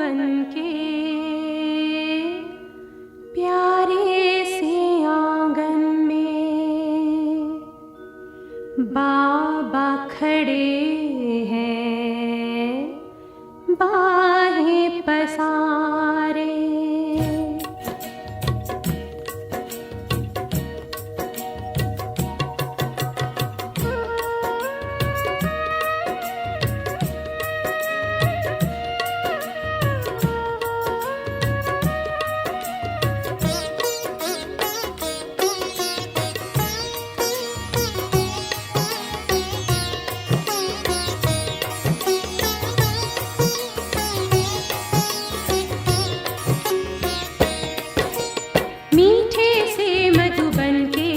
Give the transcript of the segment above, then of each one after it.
बनके प्यारे से आंगन में बाबा खड़े हैं बाहें पसारे। मीठे से मधुबन के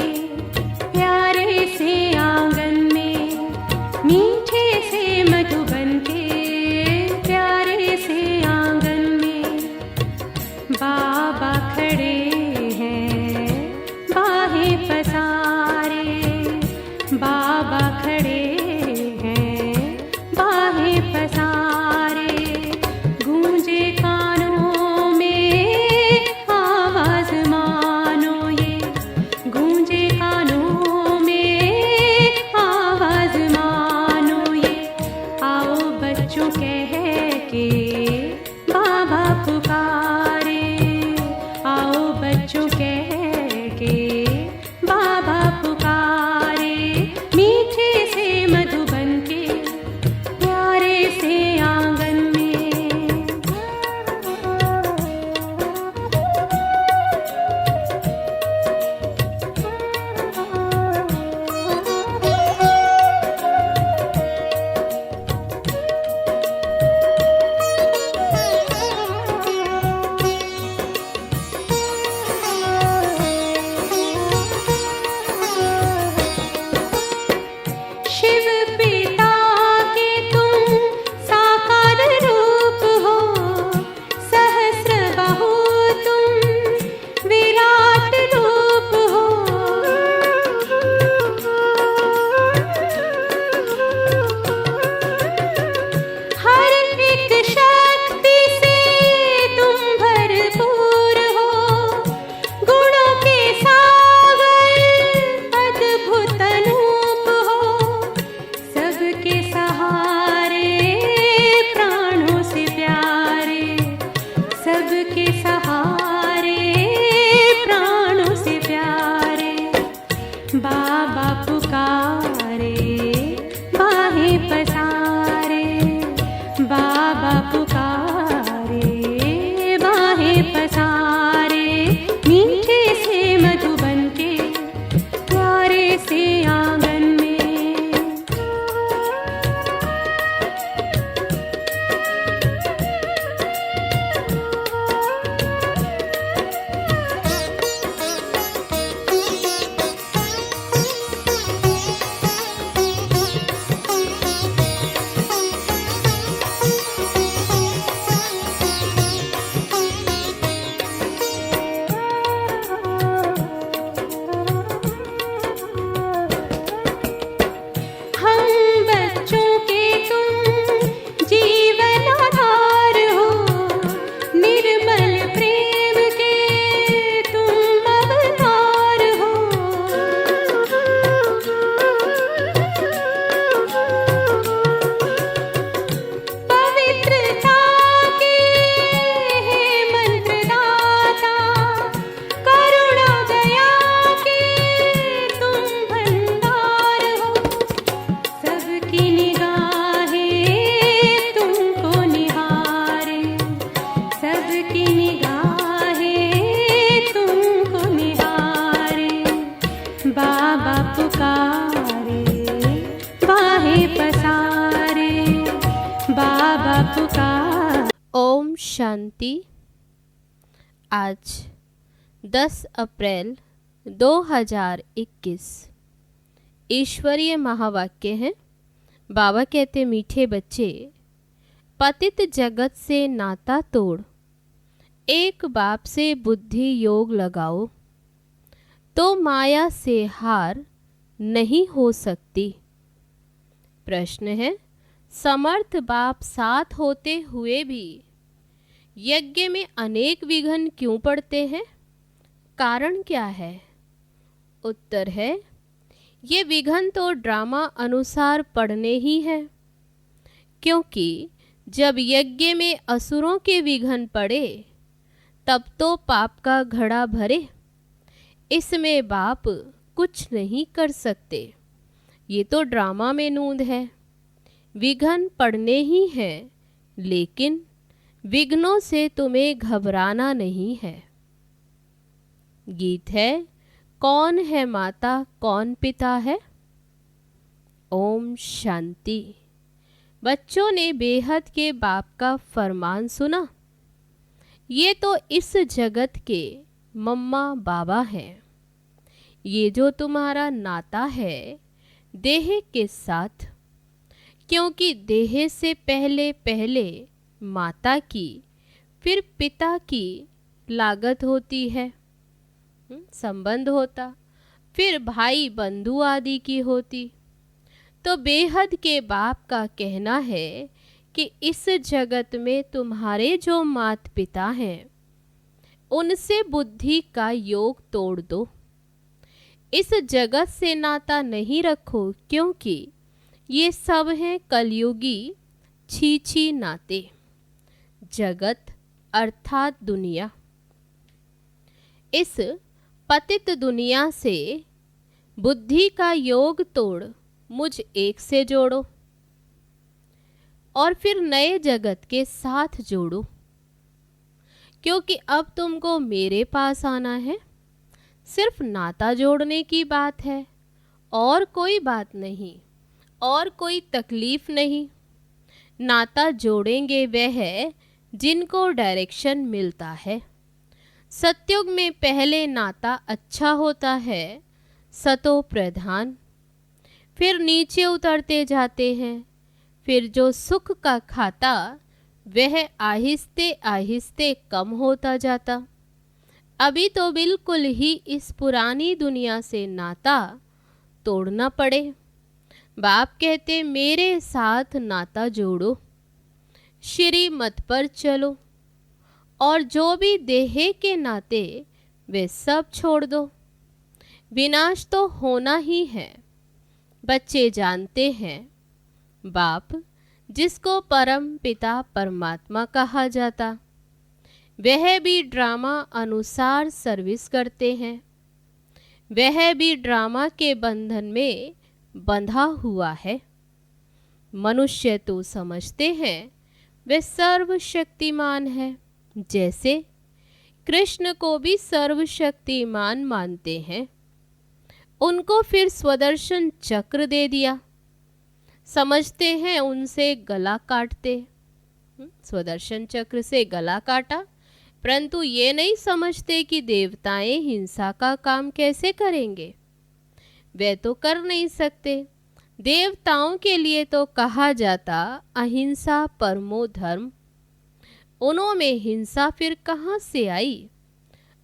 प्यारे से आंगन में, मीठे से मधुबन के प्यारे से आंगन में बाबा खड़े हैं बाहें पसारे। बाबा खड़े हैं बाहें पसारे। गूंजे कानों में आवाज मानो ये, गूंजे कानों में आवाज मानो ये। आओ बच्चों कह के बाबा पुकारे, आओ बच्चों कह के बाबा पुकारे। मीठे से मधुबन के प्यारे से आंगन में। शिव पिता के तुम साकार रूप हो, सहस्रबाहु तुम विराट रूप हो। हर एक शक्ति से तुम भरपूर हो, गुणों के सागर अद्भुत अनूप हो। सबके सहारे प्राणों से प्यारे, सबके सहारे प्राणों से प्यारे। बाबा पुकारे बाहें पसारे, बाबा पुकारे बाहें पसारे। मीठे से मधुबन के प्यारे से आंगन में। हम बच्चों के तुम जीवन आधार हो, निर्मल प्रेम के तुम अवतार हो। पवित्रता के हे मंत्रदाता, करुणा दया के तुम भंडार हो। सबकी निगाहें तुमको निहारे, सबकी निगाहें तुमको निहारे। बाबा पुकारे बाहें पसारे, बाबा पुकारे। ओम शांति। आज 10 अप्रैल 2021 ईश्वरीय महावाक्य है। बाबा कहते मीठे बच्चे, पतित जगत से नाता तोड़, एक बाप से बुद्धि योग लगाओ, तो माया से हार नहीं हो सकती। प्रश्न है, समर्थ बाप साथ होते हुए भी यज्ञ में अनेक विघ्न क्यों पड़ते हैं? कारण क्या है? उत्तर है, ये विघ्न तो ड्रामा अनुसार पड़ने ही है, क्योंकि जब यज्ञ में असुरों के विघ्न पड़े तब तो पाप का घड़ा भरे। इसमें बाप कुछ नहीं कर सकते, ये तो ड्रामा में नूंद है। विघ्न पड़ने ही हैं, लेकिन विघ्नों से तुम्हें घबराना नहीं है। गीत है, कौन है माता कौन पिता है। ओम शांति। बच्चों ने बेहद के बाप का फरमान सुना। ये तो इस जगत के मम्मा बाबा हैं। ये जो तुम्हारा नाता है देह के साथ, क्योंकि देह से पहले पहले माता की फिर पिता की लागत होती है, संबंध होता, फिर भाई बंधु आदि की होती। तो बेहद के बाप का कहना है कि इस जगत में तुम्हारे जो माता पिता हैं उनसे बुद्धि का योग तोड़ दो। इस जगत से नाता नहीं रखो, क्योंकि ये सब हैं कलयुगी छीछी नाते। जगत अर्थात दुनिया, इस पतित दुनिया से बुद्धि का योग तोड़ मुझ एक से जोड़ो और फिर नए जगत के साथ जोड़ो, क्योंकि अब तुमको मेरे पास आना है। सिर्फ नाता जोड़ने की बात है, और कोई बात नहीं, और कोई तकलीफ नहीं। नाता जोड़ेंगे वह है जिनको डायरेक्शन मिलता है। सतयुग में पहले नाता अच्छा होता है, सतो प्रधान, फिर नीचे उतरते जाते हैं। फिर जो सुख का खाता वह आहिस्ते आहिस्ते कम होता जाता। अभी तो बिल्कुल ही इस पुरानी दुनिया से नाता तोड़ना पड़े। बाप कहते मेरे साथ नाता जोड़ो, श्री मत पर चलो, और जो भी देह के नाते वे सब छोड़ दो। विनाश तो होना ही है। बच्चे जानते हैं बाप जिसको परम पिता परमात्मा कहा जाता, वह भी ड्रामा अनुसार सर्विस करते हैं। वह भी ड्रामा के बंधन में बंधा हुआ है। मनुष्य तो समझते हैं वे सर्वशक्तिमान है, जैसे कृष्ण को भी सर्वशक्तिमान मानते हैं। उनको फिर स्वदर्शन चक्र दे दिया, समझते हैं उनसे गला काटते। स्वदर्शन चक्र से गला काटा, परंतु ये नहीं समझते कि देवताएं हिंसा का काम कैसे करेंगे। वे तो कर नहीं सकते। देवताओं के लिए तो कहा जाता अहिंसा परमो धर्म। उनमें हिंसा फिर कहाँ से आई?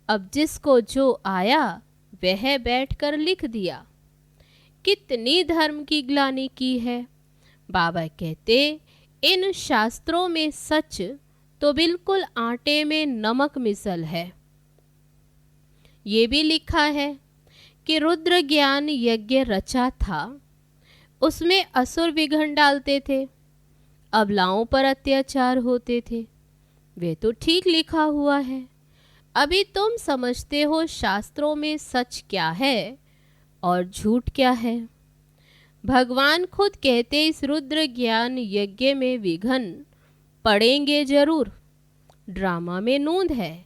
अब जिसको जो आया वह बैठकर लिख दिया। कितनी धर्म की ग्लानि की है। बाबा कहते इन शास्त्रों में सच तो बिल्कुल आटे में नमक मिसल है। ये भी लिखा है कि रुद्र ज्ञान यज्ञ रचा था, उसमें असुर विघ्न डालते थे, अबलाओं पर अत्याचार होते थे। वे तो ठीक लिखा हुआ है। अभी तुम समझते हो शास्त्रों में सच क्या है और झूठ क्या है। भगवान खुद कहते इस रुद्र ज्ञान यज्ञ में विघ्न पड़ेंगे जरूर। ड्रामा में नूंद है।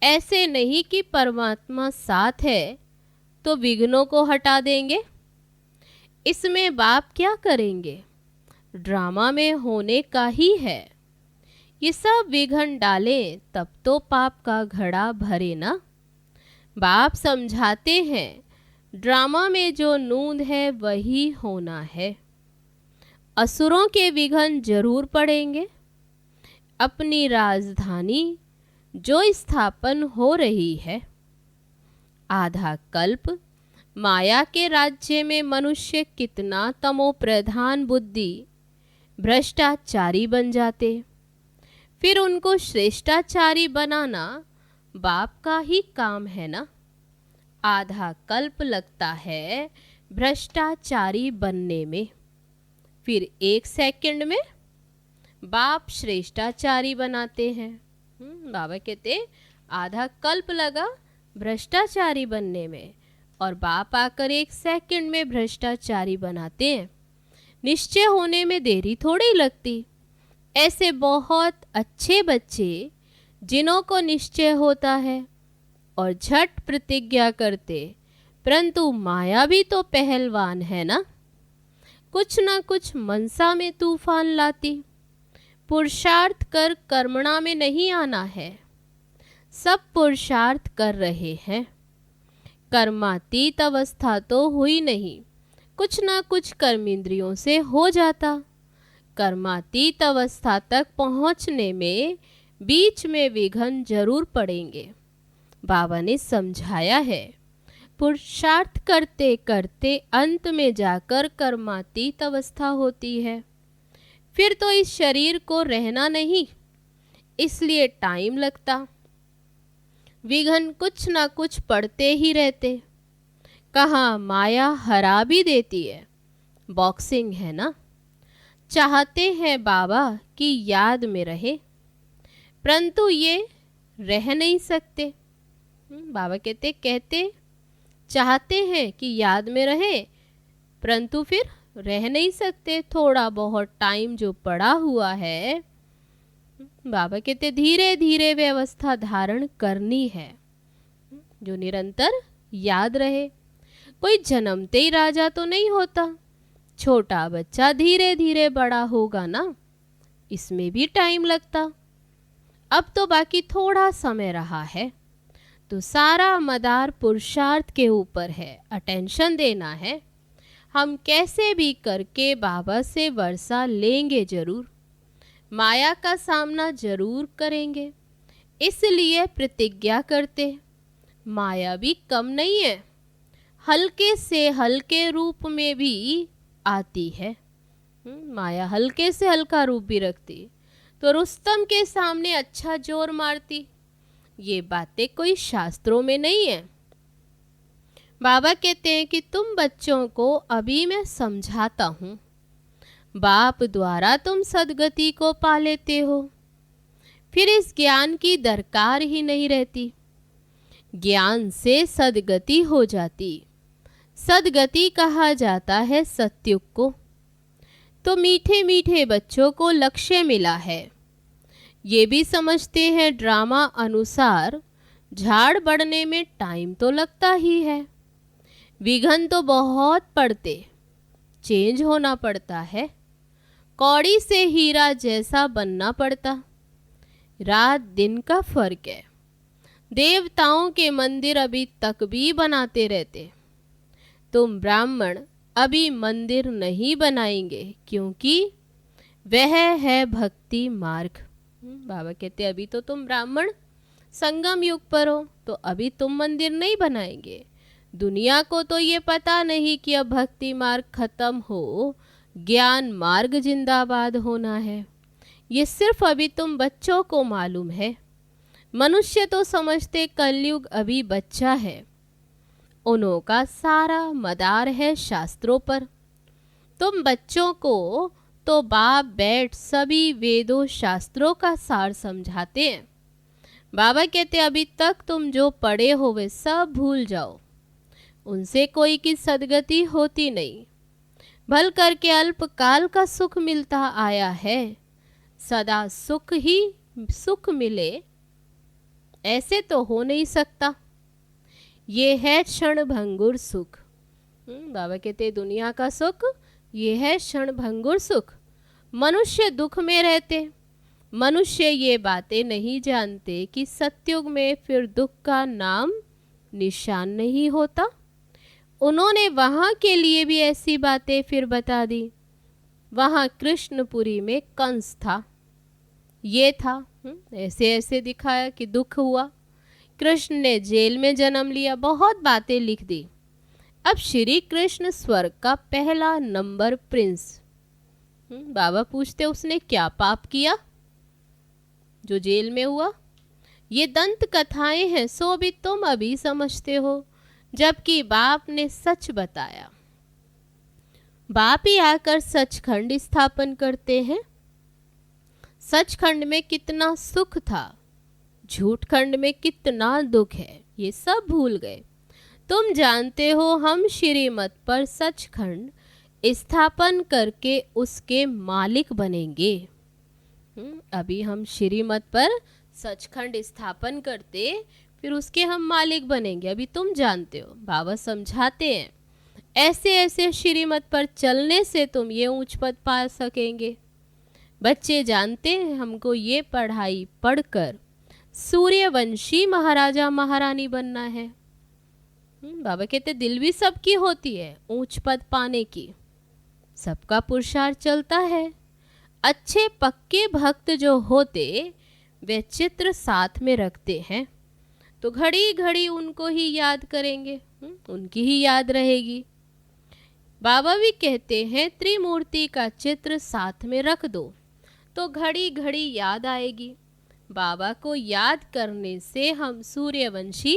ऐसे नहीं कि परमात्मा साथ है तो विघ्नों को हटा देंगे। इसमें बाप क्या करेंगे? ड्रामा में होने का ही है। ये सब विघ्न डालें तब तो पाप का घड़ा भरे ना। बाप समझाते हैं ड्रामा में जो नूंद है वही होना है। असुरों के विघ्न जरूर पड़ेंगे। अपनी राजधानी जो स्थापन हो रही है, आधा कल्प माया के राज्य में मनुष्य कितना तमो प्रधान बुद्धि भ्रष्टाचारी बन जाते। फिर उनको श्रेष्ठाचारी बनाना बाप का ही काम है ना। आधा कल्प लगता है भ्रष्टाचारी बनने में, फिर 1 सेकंड में बाप श्रेष्ठाचारी बनाते हैं। बाबा कहते आधा कल्प लगा भ्रष्टाचारी बनने में और बाप आकर 1 सेकंड में भ्रष्टाचारी बनाते हैं। निश्चय होने में देरी थोड़ी लगती। ऐसे बहुत अच्छे बच्चे जिन्हों को निश्चय होता है और झट प्रतिज्ञा करते, परंतु माया भी तो पहलवान है ना, कुछ ना कुछ मनसा में तूफान लाती। पुरुषार्थ कर कर्मणा में नहीं आना है। सब पुरुषार्थ कर रहे हैं, कर्मातीत अवस्था तो हुई नहीं, कुछ ना कुछ कर्मेंद्रियों से हो जाता। कर्मातीत अवस्था तक पहुंचने में बीच में विघ्न जरूर पड़ेंगे। बाबा ने समझाया है, पुरुषार्थ करते करते अंत में जाकर कर्मातीत अवस्था होती है। फिर तो इस शरीर को रहना नहीं, इसलिए टाइम लगता। विघ्न कुछ ना कुछ पड़ते ही रहते। कहाँ माया हरा भी देती है। बॉक्सिंग है ना। चाहते हैं बाबा कि याद में रहे, परंतु ये रह नहीं सकते। बाबा कहते चाहते हैं कि याद में रहे, परंतु फिर रह नहीं सकते। थोड़ा बहुत टाइम जो पड़ा हुआ है, बाबा कहते धीरे धीरे व्यवस्था धारण करनी है जो निरंतर याद रहे। कोई जन्मते ही राजा तो नहीं होता। छोटा बच्चा धीरे धीरे बड़ा होगा ना, इसमें भी टाइम लगता। अब तो बाकी थोड़ा समय रहा है, तो सारा मदार पुरुषार्थ के ऊपर है। अटेंशन देना है। हम कैसे भी करके बाबा से वर्षा लेंगे जरूर, माया का सामना जरूर करेंगे। इसलिए प्रतिज्ञा करते। माया भी कम नहीं है, हल्के से हल्के रूप में भी आती है। माया हल्के से हल्का रूप भी रखती, तो रुस्तम के सामने अच्छा जोर मारती। ये बातें कोई शास्त्रों में नहीं है। बाबा कहते हैं कि तुम बच्चों को अभी मैं समझाता हूँ। बाप द्वारा तुम सद्गति को पा लेते हो, फिर इस ज्ञान की दरकार ही नहीं रहती। ज्ञान से सद्गति हो जाती। सद्गति कहा जाता है सत्युग को। तो मीठे मीठे बच्चों को लक्ष्य मिला है। ये भी समझते हैं ड्रामा अनुसार झाड़ बढ़ने में टाइम तो लगता ही है। विघ्न तो बहुत पड़ते, चेंज होना पड़ता है। कौड़ी से हीरा जैसा बनना पड़ता। रात दिन का फर्क है। देवताओं के मंदिर अभी तक भी बनाते रहते। तुम ब्राह्मण अभी मंदिर नहीं बनाएंगे, क्योंकि वह है भक्ति मार्ग। बाबा कहते अभी तो तुम ब्राह्मण संगम युग पर हो, तो अभी तुम मंदिर नहीं बनाएंगे। दुनिया को तो ये पता नहीं कि अब भक्ति मार्ग खत्म हो, ज्ञान मार्ग जिंदाबाद होना है। ये सिर्फ अभी तुम बच्चों को मालूम है। मनुष्य तो समझते कलयुग अभी बच्चा है। उन्हों का सारा मदार है शास्त्रों पर। तुम बच्चों को तो बाप बैठ सभी वेदों शास्त्रों का सार समझाते हैं। बाबा कहते अभी तक तुम जो पढ़े हो वे सब भूल जाओ, उनसे कोई की सद्गति होती नहीं। भल करके अल्पकाल का सुख मिलता आया है, सदा सुख ही सुख मिले ऐसे तो हो नहीं सकता। ये है क्षण भंगुर सुख। बाबा कहते दुनिया का सुख ये है क्षण भंगुर सुख। मनुष्य दुख में रहते। मनुष्य ये बातें नहीं जानते कि सतयुग में फिर दुख का नाम निशान नहीं होता। उन्होंने वहाँ के लिए भी ऐसी बातें फिर बता दी। वहाँ कृष्णपुरी में कंस था, ये था, ऐसे ऐसे दिखाया कि दुख हुआ। कृष्ण ने जेल में जन्म लिया, बहुत बातें लिख दी। अब श्री कृष्ण स्वर्ग का पहला नंबर प्रिंस। बाबा पूछते उसने क्या पाप किया? जो जेल में हुआ। ये दंत कथाएं हैं, सो भी तुम अभी समझते हो, जबकि बाप ने सच बताया। बाप ही आकर सचखंड स्थापन करते हैं। सचखंड में कितना सुख था, झूठ खंड में कितना दुख है, ये सब भूल गए। तुम जानते हो हम श्रीमत पर सचखंड स्थापन करके उसके मालिक बनेंगे। अभी हम श्रीमत पर सचखंड स्थापन करते, फिर उसके हम मालिक बनेंगे। अभी तुम जानते हो, बाबा समझाते हैं ऐसे ऐसे श्रीमत पर चलने से तुम ये ऊंच पद पा सकेंगे। बच्चे जानते हैं हमको ये पढ़ाई पढ़कर सूर्यवंशी महाराजा महारानी बनना है। बाबा कहते दिल भी सबकी होती है ऊंच पद पाने की, सबका पुरुषार्थ चलता है। अच्छे पक्के भक्त जो होते वे चित्र साथ में रखते हैं, तो घड़ी घड़ी उनको ही याद करेंगे, उनकी ही याद रहेगी। बाबा भी कहते हैं त्रिमूर्ति का चित्र साथ में रख दो तो घड़ी घड़ी याद आएगी। बाबा को याद करने से हम सूर्यवंशी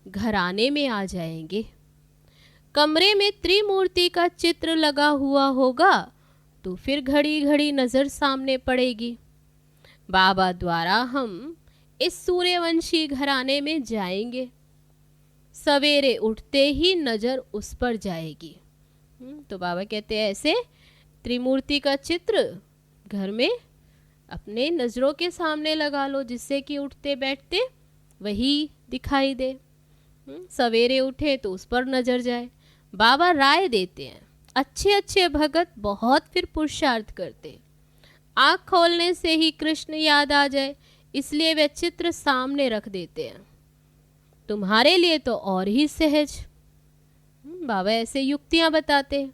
घराने में आ जाएंगे। कमरे में त्रिमूर्ति का चित्र लगा हुआ होगा तो फिर घड़ी घड़ी नज़र सामने पड़ेगी। बाबा द्वारा हम इस सूर्यवंशी घराने में जाएंगे। सवेरे उठते ही नज़र उस पर जाएगी। तो बाबा कहते हैं ऐसे त्रिमूर्ति का चित्र घर में अपने नज़रों के सामने लगा लो, जिससे कि उठते बैठते वही दिखाई दे। सवेरे उठे तो उस पर नज़र जाए। बाबा राय देते हैं, अच्छे अच्छे भगत बहुत फिर पुरुषार्थ करते, आँख खोलने से ही कृष्ण याद आ जाए, इसलिए वे चित्र सामने रख देते हैं। तुम्हारे लिए तो और ही सहज। बाबा ऐसे युक्तियां बताते,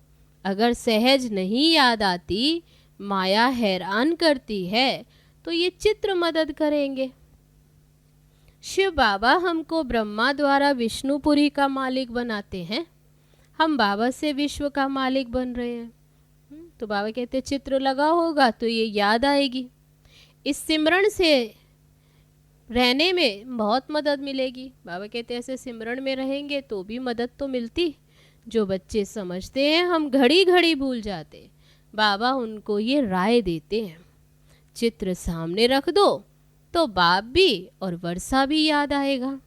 अगर सहज नहीं याद आती, माया हैरान करती है, तो ये चित्र मदद करेंगे। शिव बाबा हमको ब्रह्मा द्वारा विष्णुपुरी का मालिक बनाते हैं, हम बाबा से विश्व का मालिक बन रहे हैं। तो बाबा कहते चित्र लगा होगा तो ये याद आएगी। इस सिमरण से रहने में बहुत मदद मिलेगी। बाबा कहते ऐसे सिमरण में रहेंगे तो भी मदद तो मिलती। जो बच्चे समझते हैं हम घड़ी घड़ी भूल जाते, बाबा उनको ये राय देते हैं, चित्र सामने रख दो तो बाप भी और वर्षा भी याद आएगा।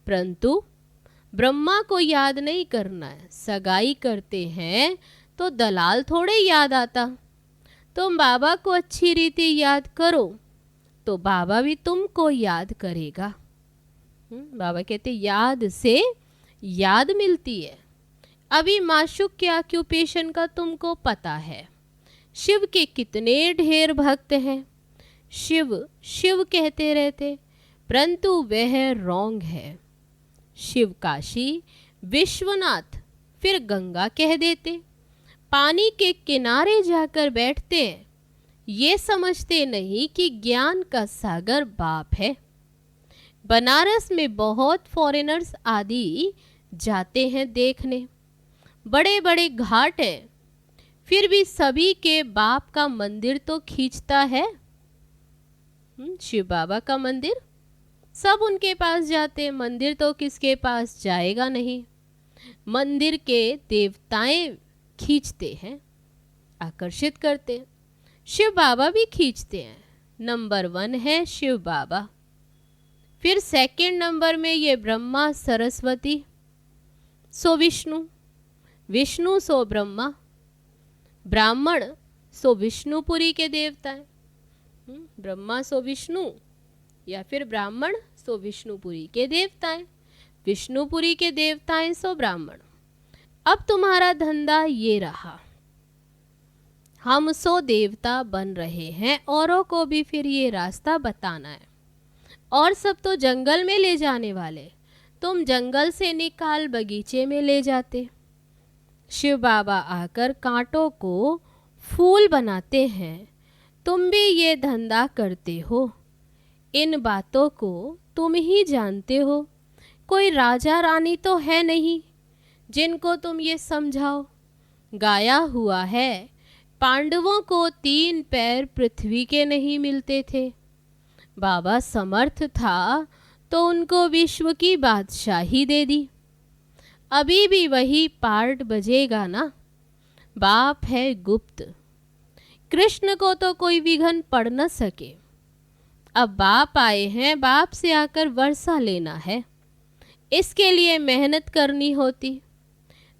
परंतु ब्रह्मा को याद नहीं करना है, सगाई करते हैं तो दलाल थोड़े याद आता। तुम बाबा को अच्छी रीति याद करो तो बाबा भी तुमको याद करेगा। बाबा कहते याद से याद मिलती है। अभी माशुक के ऑक्यूपेशन का तुमको पता है। शिव के कितने ढेर भक्त हैं, शिव शिव कहते रहते, परंतु वह रॉन्ग है। शिव काशी विश्वनाथ फिर गंगा कह देते, पानी के किनारे जाकर बैठते हैं, ये समझते नहीं कि ज्ञान का सागर बाप है। बनारस में बहुत फॉरेनर्स आदि जाते हैं देखने, बड़े बड़े घाट हैं, फिर भी सभी के बाप का मंदिर तो खींचता है। शिव बाबा का मंदिर, सब उनके पास जाते, मंदिर तो किसके पास जाएगा नहीं। मंदिर के देवताएं खींचते हैं, आकर्षित करते। शिव बाबा भी खींचते हैं। नंबर 1 है शिव बाबा, फिर सेकंड नंबर में ये ब्रह्मा सरस्वती, सो विष्णु, विष्णु सो ब्रह्मा, ब्राह्मण सो विष्णुपुरी के देवता हैं। ब्रह्मा सो विष्णु या फिर ब्राह्मण सो विष्णुपुरी के देवताएं, विष्णुपुरी के देवताएं सो ब्राह्मण। अब तुम्हारा धंधा ये रहा, हम सो देवता बन रहे हैं, औरों को भी फिर ये रास्ता बताना है। और सब तो जंगल में ले जाने वाले, तुम जंगल से निकाल बगीचे में ले जाते। शिव बाबा आकर कांटों को फूल बनाते हैं, तुम भी ये धंधा करते हो। इन बातों को तुम ही जानते हो, कोई राजा रानी तो है नहीं जिनको तुम ये समझाओ। गाया हुआ है, पांडवों को 3 पैर पृथ्वी के नहीं मिलते थे, बाबा समर्थ था तो उनको विश्व की बादशाही दे दी। अभी भी वही पार्ट बजेगा ना। बाप है गुप्त, कृष्ण को तो कोई विघन पड़ न सके। अब बाप आए हैं, बाप से आकर वर्षा लेना है। इसके लिए मेहनत करनी होती।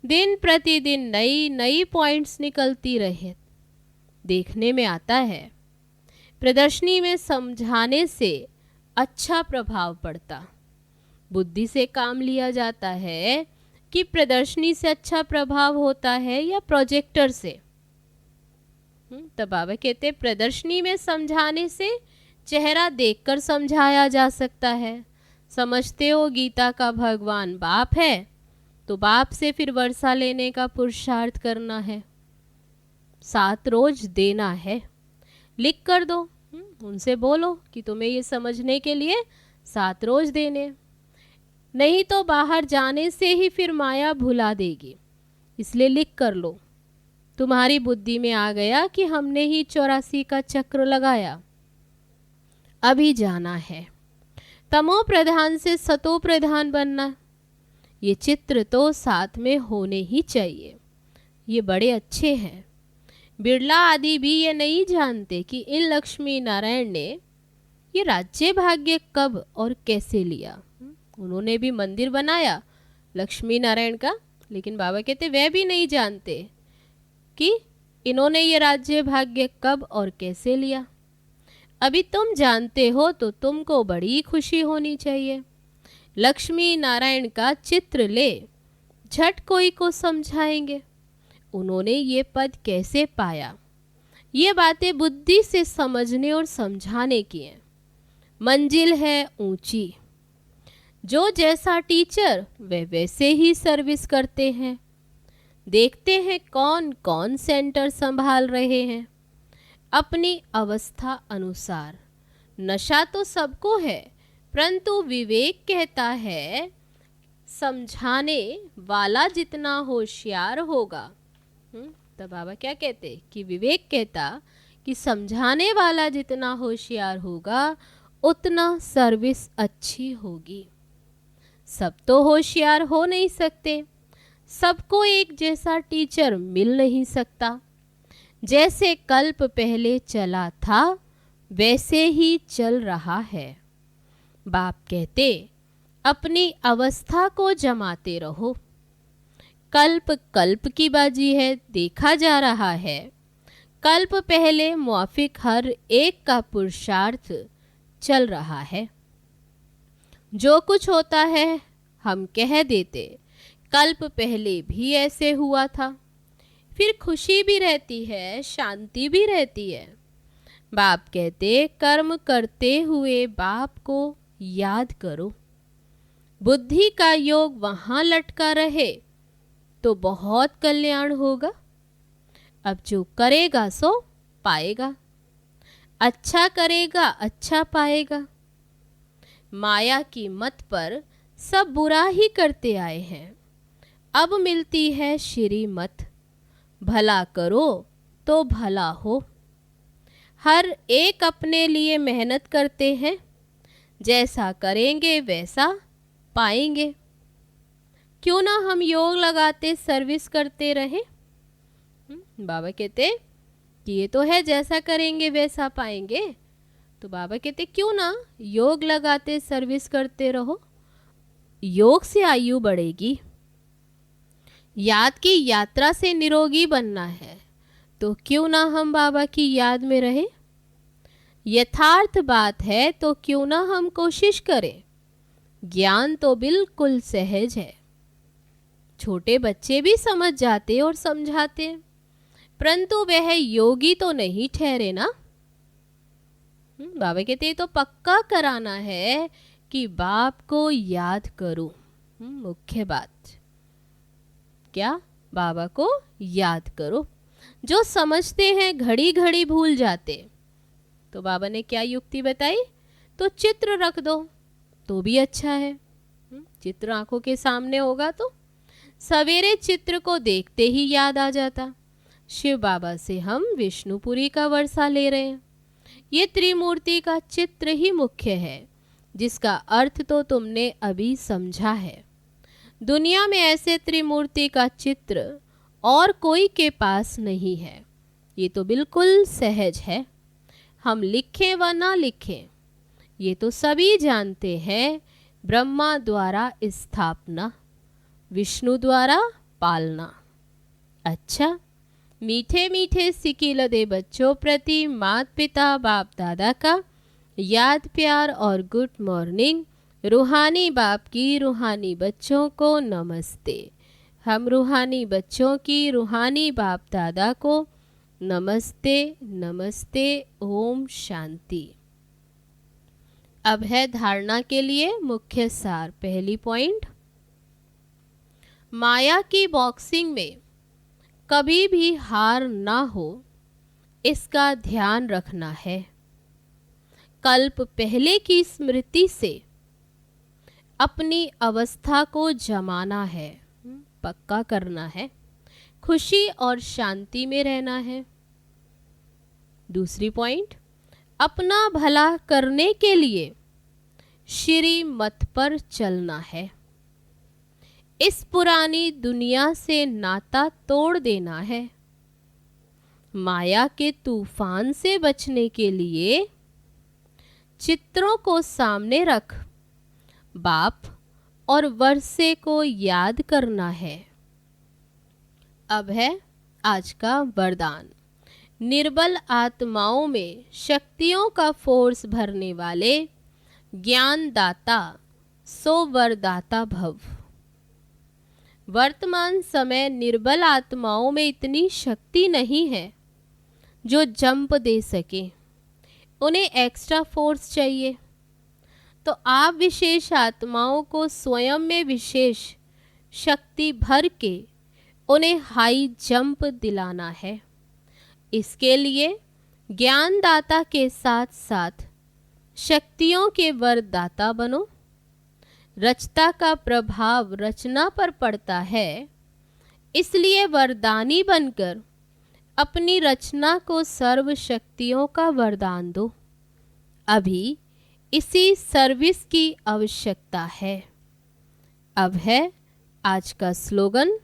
दिन प्रतिदिन नई नई पॉइंट्स निकलती रहे। देखने में आता है प्रदर्शनी में समझाने से अच्छा प्रभाव पड़ता। बुद्धि से काम लिया जाता है कि प्रदर्शनी से अच्छा प्रभाव होता है या प्रोजेक्टर से। तो बाबा कहते प्रदर्शनी में समझाने से चेहरा देखकर समझाया जा सकता है। समझते हो गीता का भगवान बाप है तो बाप से फिर वर्षा लेने का पुरुषार्थ करना है। 7 रोज देना है, लिख कर दो। उनसे बोलो कि तुम्हें ये समझने के लिए 7 रोज देने, नहीं तो बाहर जाने से ही फिर माया भुला देगी। इसलिए लिख कर लो। तुम्हारी बुद्धि में आ गया कि हमने ही 84 का चक्र लगाया, अभी जाना है। तमो प्रधान से सतो प्रधान बनना, ये चित्र तो साथ में होने ही चाहिए। ये बड़े अच्छे हैं। बिरला आदि भी ये नहीं जानते कि इन लक्ष्मी नारायण ने ये राज्य भाग्य कब और कैसे लिया। उन्होंने भी मंदिर बनाया लक्ष्मी नारायण का, लेकिन बाबा कहते वह भी नहीं जानते कि इन्होंने ये राज्य भाग्य कब और कैसे लिया। अभी तुम जानते हो तो तुमको बड़ी खुशी होनी चाहिए। लक्ष्मी नारायण का चित्र ले, झट कोई को समझाएंगे उन्होंने ये पद कैसे पाया। ये बातें बुद्धि से समझने और समझाने की हैं। मंजिल है ऊंची, जो जैसा टीचर वे वैसे ही सर्विस करते हैं। देखते हैं कौन कौन सेंटर संभाल रहे हैं अपनी अवस्था अनुसार। नशा तो सबको है, परंतु विवेक कहता है समझाने वाला जितना होशियार होगा। तो बाबा क्या कहते कि विवेक कहता कि समझाने वाला जितना होशियार होगा उतना सर्विस अच्छी होगी। सब तो होशियार हो नहीं सकते, सबको एक जैसा टीचर मिल नहीं सकता। जैसे कल्प पहले चला था वैसे ही चल रहा है। बाप कहते अपनी अवस्था को जमाते रहो। कल्प कल्प की बाजी है, देखा जा रहा है। कल्प पहले मुआफिक हर एक का पुरुषार्थ चल रहा है। जो कुछ होता है हम कह देते कल्प पहले भी ऐसे हुआ था। फिर खुशी भी रहती है, शांति भी रहती है। बाप कहते कर्म करते हुए बाप को याद करो। बुद्धि का योग वहाँ लटका रहे तो बहुत कल्याण होगा। अब जो करेगा सो पाएगा, अच्छा करेगा अच्छा पाएगा। माया की मत पर सब बुरा ही करते आए हैं, अब मिलती है श्री मत। भला करो तो भला हो। हर एक अपने लिए मेहनत करते हैं, जैसा करेंगे वैसा पाएंगे। क्यों ना हम योग लगाते सर्विस करते रहे। बाबा कहते कि ये तो है जैसा करेंगे वैसा पाएंगे। तो बाबा कहते क्यों ना योग लगाते सर्विस करते रहो, योग से आयु बढ़ेगी। याद की यात्रा से निरोगी बनना है तो क्यों ना हम बाबा की याद में रहे। यथार्थ बात है तो क्यों ना हम कोशिश करें। ज्ञान तो बिल्कुल सहज है, छोटे बच्चे भी समझ जाते और समझाते, परंतु वह योगी तो नहीं ठहरे ना। बाबा कहते तो पक्का कराना है कि बाप को याद करो। मुख्य बात क्या, बाबा को याद करो। जो समझते हैं घड़ी घड़ी भूल जाते, तो बाबा ने क्या युक्ति बताई, तो चित्र रख दो तो भी अच्छा है। चित्र आंखों के सामने होगा तो सवेरे चित्र को देखते ही याद आ जाता। शिव बाबा से हम विष्णुपुरी का वर्षा ले रहे हैं, ये त्रिमूर्ति का चित्र ही मुख्य है, जिसका अर्थ तो तुमने अभी समझा है। दुनिया में ऐसे त्रिमूर्ति का चित्र और कोई के पास नहीं है। ये तो बिल्कुल सहज है। हम लिखें व ना लिखें, ये तो सभी जानते हैं। ब्रह्मा द्वारा स्थापना, विष्णु द्वारा पालना। अच्छा, मीठे मीठे सिकिलदे बच्चों प्रति माता पिता बाप दादा का याद प्यार और गुड मॉर्निंग। रूहानी बाप की रूहानी बच्चों को नमस्ते। हम रूहानी बच्चों की रूहानी बाप दादा को नमस्ते नमस्ते। ओम शांति। अब है धारणा के लिए मुख्य सार। पहली पॉइंट, माया की बॉक्सिंग में कभी भी हार ना हो, इसका ध्यान रखना है। कल्प पहले की स्मृति से अपनी अवस्था को जमाना है, पक्का करना है। खुशी और शांति में रहना है। दूसरी पॉइंट, अपना भला करने के लिए श्री मत पर चलना है। इस पुरानी दुनिया से नाता तोड़ देना है। माया के तूफान से बचने के लिए चित्रों को सामने रख बाप और वर्षे को याद करना है। अब है आज का वरदान। निर्बल आत्माओं में शक्तियों का फोर्स भरने वाले ज्ञानदाता सो वरदाता भव। वर्तमान समय निर्बल आत्माओं में इतनी शक्ति नहीं है जो जंप दे सके। उन्हें एक्स्ट्रा फोर्स चाहिए। तो आप विशेष आत्माओं को स्वयं में विशेष शक्ति भर के उन्हें हाई जंप दिलाना है। इसके लिए ज्ञानदाता के साथ साथ शक्तियों के वरदाता बनो। रचता का प्रभाव रचना पर पड़ता है, इसलिए वरदानी बनकर अपनी रचना को सर्व शक्तियों का वरदान दो। अभी इसी सर्विस की आवश्यकता है। अब है आज का स्लोगन।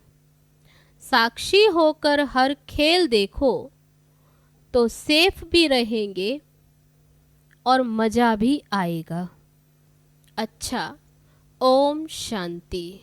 साक्षी होकर हर खेल देखो तो सेफ भी रहेंगे और मज़ा भी आएगा। अच्छा, ओम शांति।